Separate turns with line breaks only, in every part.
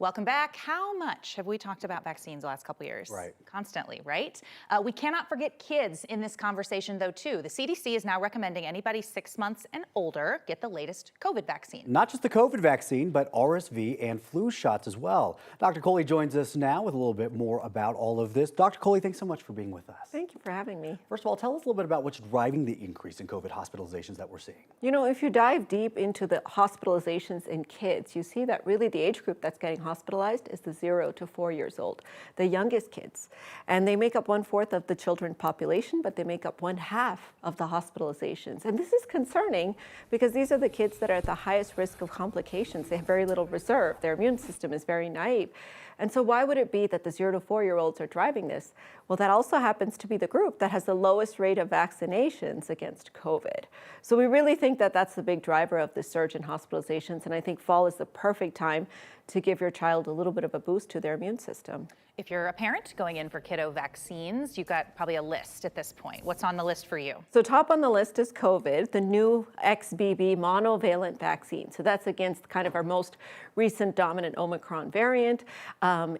Welcome back. How much have we talked about vaccines the last couple of years?
Right.
Constantly, right? We cannot forget kids in this conversation, though, too. The CDC is now recommending anybody 6 months and older get the latest COVID vaccine.
Not just the COVID vaccine, but RSV and flu shots as well. Dr. Kohli joins us now with a little bit more about all of this. Dr. Kohli, thanks so much for being with us.
Thank you for having me.
First of all, tell us a little bit about what's driving the increase in COVID hospitalizations that we're seeing.
You know, if you dive deep into the hospitalizations in kids, you see that really the age group that's getting hospitalized is the 0 to 4 years old, the youngest kids. And they make up 1/4 of the children population, but they make up 1/2 of the hospitalizations. And this is concerning because these are the kids that are at the highest risk of complications. They have very little reserve. Their immune system is very naive. And so why would it be that the 0 to 4-year-olds are driving this? Well, that also happens to be the group that has the lowest rate of vaccinations against COVID. So we really think that that's the big driver of the surge in hospitalizations. And I think fall is the perfect time to give your child a little bit of a boost to their immune system.
If you're a parent going in for kiddo vaccines, you've got probably a list at this point. What's on the list for you?
So top on the list is COVID, the new XBB monovalent vaccine. So that's against kind of our most recent dominant Omicron variant.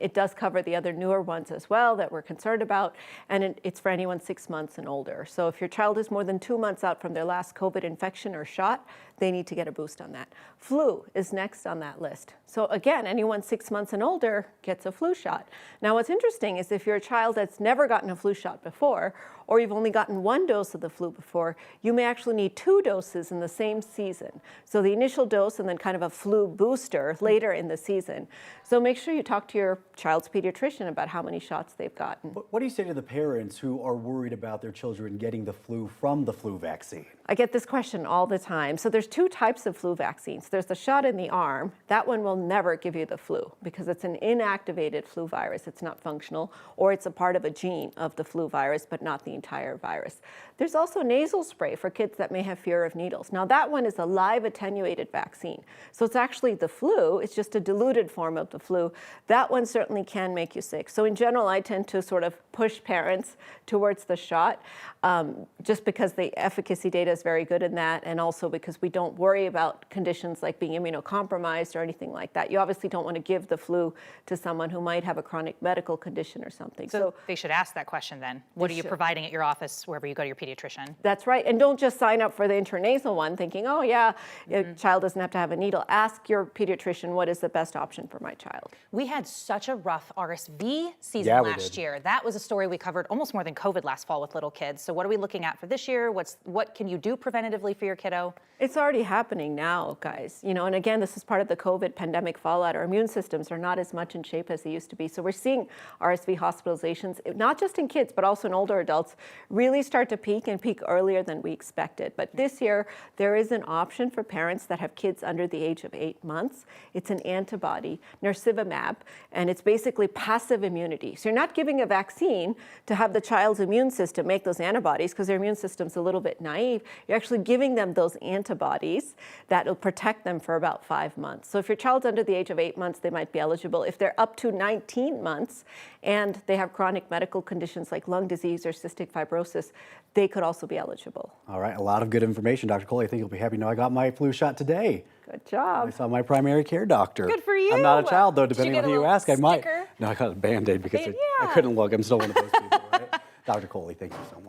It does cover the other newer ones as well that we're concerned about, and it's for anyone 6 months and older. So if your child is more than 2 months out from their last COVID infection or shot, they need to get a boost on that. Flu is next on that list. So again, anyone 6 months and older gets a flu shot. Now what's interesting is if you're a child that's never gotten a flu shot before, or you've only gotten 1 dose of the flu before, you may actually need 2 doses in the same season. So the initial dose and then kind of a flu booster later in the season. So make sure you talk to your child's pediatrician about how many shots they've gotten.
What do you say to the parents who are worried about their children getting the flu from the flu vaccine?
I get this question all the time. So there's 2 types of flu vaccines. There's the shot in the arm. That one will never give you the flu because it's an inactivated flu virus. It's not functional, or it's a part of a gene of the flu virus, but not the entire virus. There's also nasal spray for kids that may have fear of needles. Now that one is a live attenuated vaccine. So it's actually the flu. It's just a diluted form of the flu. That one certainly can make you sick. So in general, I tend to sort of push parents towards the shot just because the efficacy data is very good in that, and also because we don't worry about conditions like being immunocompromised or anything like that. You obviously don't want to give the flu to someone who might have a chronic medical condition or something.
So they should ask that question then. What are you providing at your office wherever you go to your pediatrician?
That's right. And don't just sign up for the intranasal one thinking, oh yeah, your child doesn't have to have a needle. Ask your pediatrician what is the best option for my child.
We had such a rough RSV season last year. That was a story we covered almost more than COVID last fall with little kids. So what are we looking at for this year? What can you do preventatively for your kiddo?
It's already happening now, guys. You know, and again, this is part of the COVID pandemic fallout. Our immune systems are not as much in shape as they used to be. So we're seeing RSV hospitalizations, not just in kids, but also in older adults, really start to peak and peak earlier than we expected. But this year, there is an option for parents that have kids under the age of 8 months. It's an antibody, nirsevimab, and it's basically passive immunity. So you're not giving a vaccine to have the child's immune system make those antibodies because their immune system's a little bit naive. You're actually giving them those antibodies that will protect them for about 5 months. So if your child's under the age of 8 months, they might be eligible. If they're up to 19 months and they have chronic medical conditions like lung disease or cystic fibrosis, they could also be eligible.
All right, a lot of good information, Dr. Kohli. I think you'll be happy to know I got my flu shot today.
Good job.
I saw my primary care doctor.
Good for you.
I'm not a child, though, depending on who you ask. I might.
Sticker?
No, I got a Band-Aid because I couldn't look. I'm still one of those people, right? Dr. Kohli, thank you so much.